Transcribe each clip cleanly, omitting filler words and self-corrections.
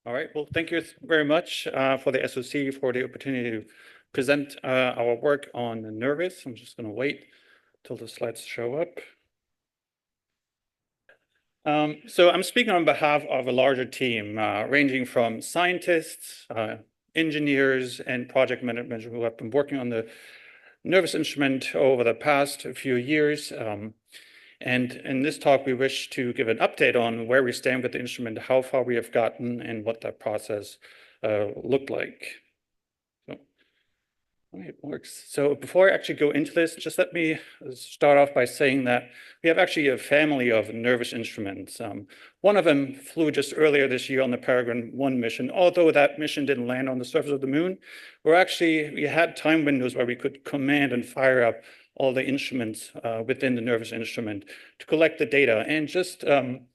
All right, well, thank you very much for the SOC for the opportunity to present our work on NIRVSS. I'm just going to wait till the slides show up. So I'm speaking on behalf of a larger team ranging from scientists, engineers, and project managers who have been working on the NIRVSS instrument over the past few years. And in this talk, we wish to give an update on where we stand with the instrument, how far we have gotten, and what that process looked like. It works. So before I actually go into this, just let me start off by saying that we have actually a family of NIRVSS instruments. One of them flew just earlier this year on the Peregrine 1 mission. Although that mission didn't land on the surface of the moon, we had time windows where we could command and fire up all the instruments within the NIRVSS instrument to collect the data. And just in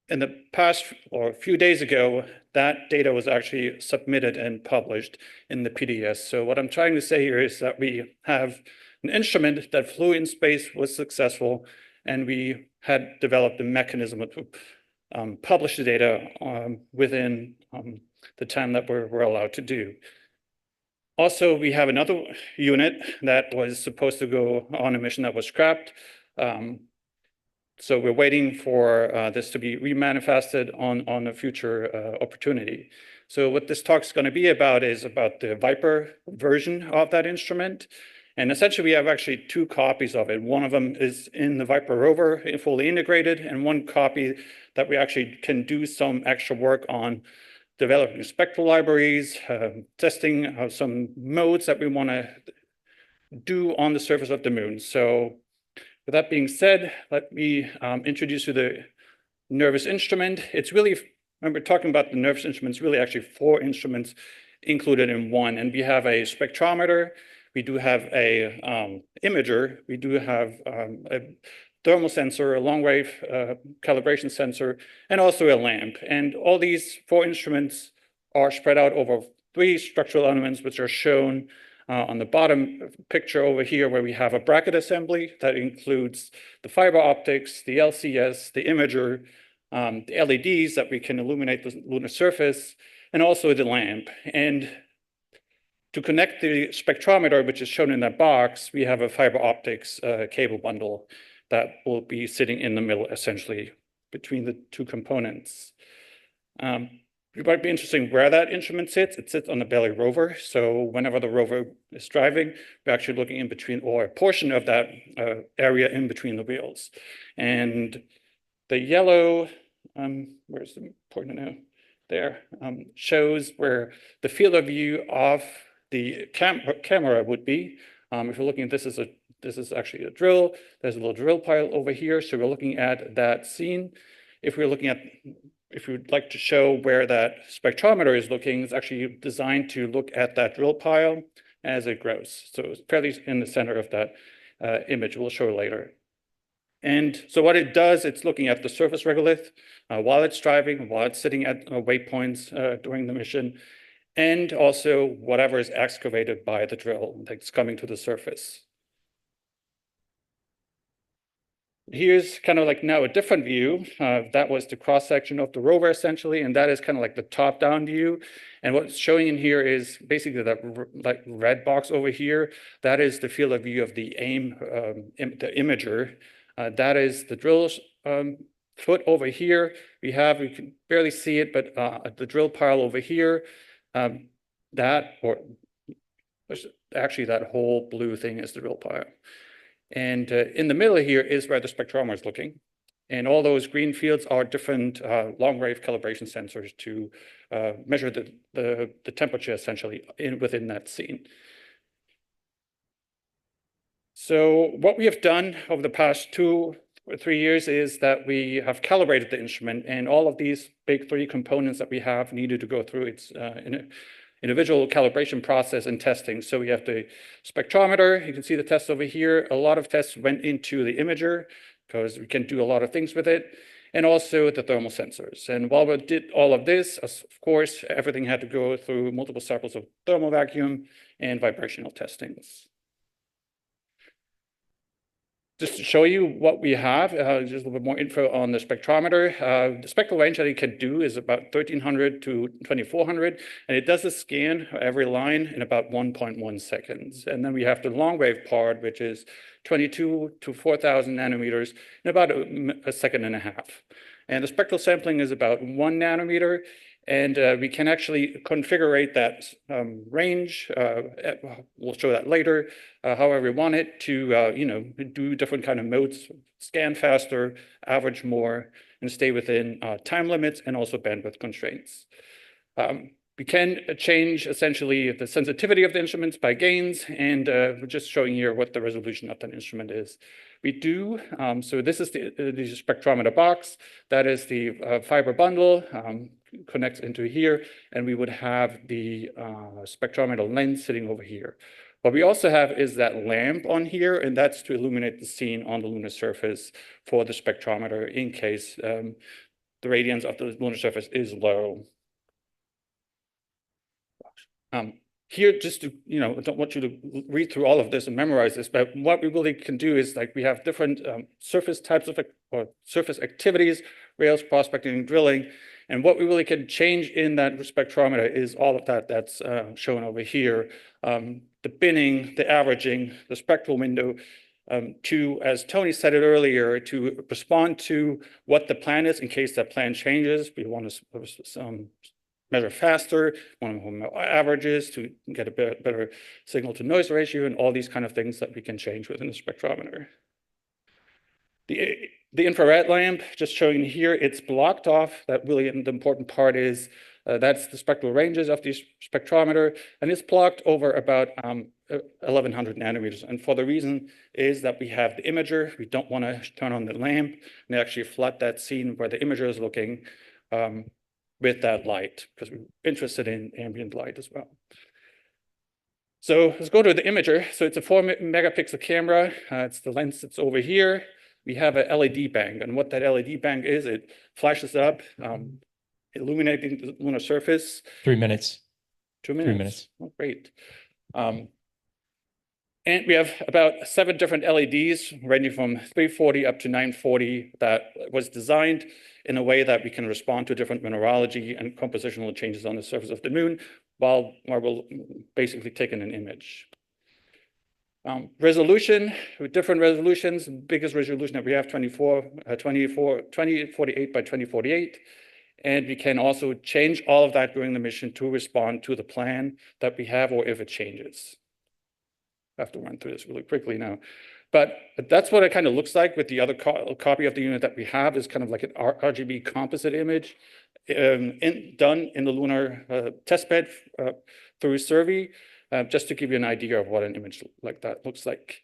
the past, or a few days ago, that data was actually submitted and published in the PDS. So what I'm trying to say here is that we have an instrument that flew in space, was successful, and we had developed a mechanism to publish the data within the time that we're allowed to do. Also, we have another unit that was supposed to go on a mission that was scrapped. So we're waiting for this to be remanifested on a future opportunity. So what this talk is going to be about is about the Viper version of that instrument. And essentially, we have actually two copies of it. One of them is in the Viper rover, fully integrated, and one copy that we actually can do some extra work on developing spectral libraries, testing some modes that we want to do on the surface of the moon. So with that being said, let me introduce you to the NIRVSS instrument. It's really, when we're talking about the NIRVSS instruments, really actually 4 instruments included in one. And we have a spectrometer, we do have a imager, we do have a thermal sensor, a long-wave calibration sensor, and also a lamp. And all these 4 instruments are spread out over 3 structural elements, which are shown on the bottom picture over here, where we have a bracket assembly that includes the fiber optics, the LCS, the imager, the LEDs that we can illuminate the lunar surface, and also the lamp. And to connect the spectrometer, which is shown in that box, we have a fiber optics cable bundle that will be sitting in the middle, essentially, between the 2 components. It might be interesting where that instrument sits. It sits on the belly rover. So whenever the rover is driving, we're actually looking in between, or a portion of that area in between the wheels. And the yellow, where's the pointer now? There, shows where the field of view of the camera would be. If you're looking at this is actually a drill. There's a little drill pile over here. So we're looking at that scene. If you'd like to show where that spectrometer is looking, it's actually designed to look at that drill pile as it grows. So it's fairly in the center of that image. We'll show later. And so what it does, it's looking at the surface regolith while it's driving, while it's sitting at waypoints during the mission, and also whatever is excavated by the drill that's coming to the surface. Here's kind of like now a different view. That was the cross-section of the rover, essentially, and that is kind of like the top-down view. And what's showing in here is basically that like red box over here. That is the field of view of the AIM, the imager. That is the drill foot over here. We can barely see it, but the drill pile over here, that whole blue thing is the drill pile. And in the middle here is where the spectrometer is looking. And all those green fields are different long-wave calibration sensors to measure the temperature, essentially, within that scene. So what we have done over the past 2 or 3 years is that we have calibrated the instrument, and all of these big 3 components that we have needed to go through its individual calibration process and testing. So we have the spectrometer. You can see the tests over here. A lot of tests went into the imager because we can do a lot of things with it, and also the thermal sensors. And while we did all of this, of course, everything had to go through multiple cycles of thermal vacuum and vibrational testings. just to show you what we have, just a little bit more info on the spectrometer. The spectral range that it can do is about 1300 to 2400, and it does a scan every line in about 1.1 seconds. And then we have the long wave part, which is 22 to 4000 nanometers in about a second and a half. And the spectral sampling is about 1 nanometer. And we can actually configure that range. We'll show that later, however we want it to, do different kind of modes, scan faster, average more, and stay within time limits and also bandwidth constraints. We can change essentially the sensitivity of the instruments by gains, and we're just showing here what the resolution of that instrument is. We do, so this is the spectrometer box. That is the fiber bundle, connects into here, and we would have the spectrometer lens sitting over here. What we also have is that lamp on here, and that's to illuminate the scene on the lunar surface for the spectrometer in case the radiance of the lunar surface is low. Here, just to, I don't want you to read through all of this and memorize this, but what we really can do is we have different surface types or surface activities, rails, prospecting, drilling. And what we really can change in that spectrometer is all of that that's shown over here. The binning, the averaging, the spectral window, to, as Tony said it earlier, to respond to what the plan is in case that plan changes. We want to measure faster, want to know averages to get a better signal to noise ratio, and all these kind of things that we can change within the spectrometer. The infrared lamp, just showing here, it's blocked off. That really the important part is that's the spectral ranges of the spectrometer, and it's blocked over about 1100 nanometers. And for the reason is that we have the imager. We don't want to turn on the lamp and actually flood that scene where the imager is looking with that light, because we're interested in ambient light as well. So let's go to the imager. So it's a 4 megapixel camera. It's the lens that's over here. We have a LED bank, and what that LED bank is, it flashes up, illuminating the lunar surface. 3 minutes. 2 minutes. 3 minutes. Oh, great. And we have about 7 different LEDs ranging from 340 up to 940 that was designed in a way that we can respond to different mineralogy and compositional changes on the surface of the moon while we're basically taking an image. Resolution, with different resolutions, the biggest resolution that we have 2048 by 2048. And we can also change all of that during the mission to respond to the plan that we have or if it changes. I have to run through this really quickly now. But that's what it kind of looks like with the other copy of the unit that we have, is kind of like an RGB composite image done in the lunar testbed through survey, just to give you an idea of what an image like that looks like.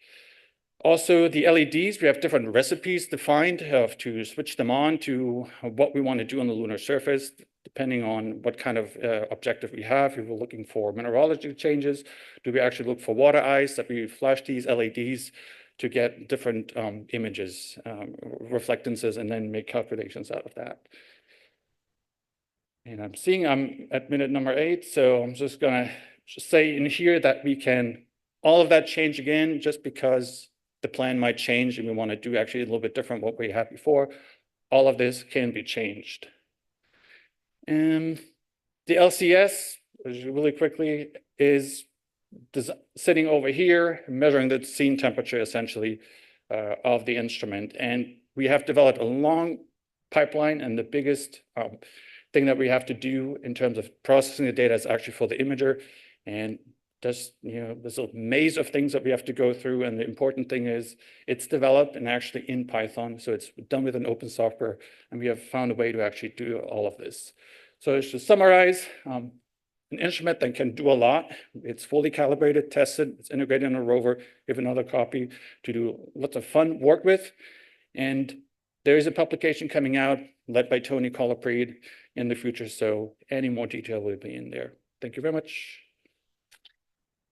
Also, the LEDs, we have different recipes defined to switch them on to what we want to do on the lunar surface, depending on what kind of objective we have. If we're looking for mineralogy changes, do we actually look for water ice, that we flash these LEDs to get different images, reflectances, and then make calculations out of that. And I'm seeing I'm at minute number 8, so I'm just gonna say in here that we can all of that change again, just because the plan might change and we want to do actually a little bit different what we had before. All of this can be changed. And the LCS, really quickly, is sitting over here, measuring the scene temperature essentially of the instrument. And we have developed a long pipeline, and the biggest thing that we have to do in terms of processing the data is actually for the imager. And there's a maze of things that we have to go through, and the important thing is it's developed and actually in Python, so it's done with an open software, and we have found a way to actually do all of this. So to summarize, an instrument that can do a lot. It's fully calibrated, tested, it's integrated in a rover. We have another copy to do lots of fun work with, and there is a publication coming out led by Tony Colaprid in the future, so any more detail will be in there. Thank you very much.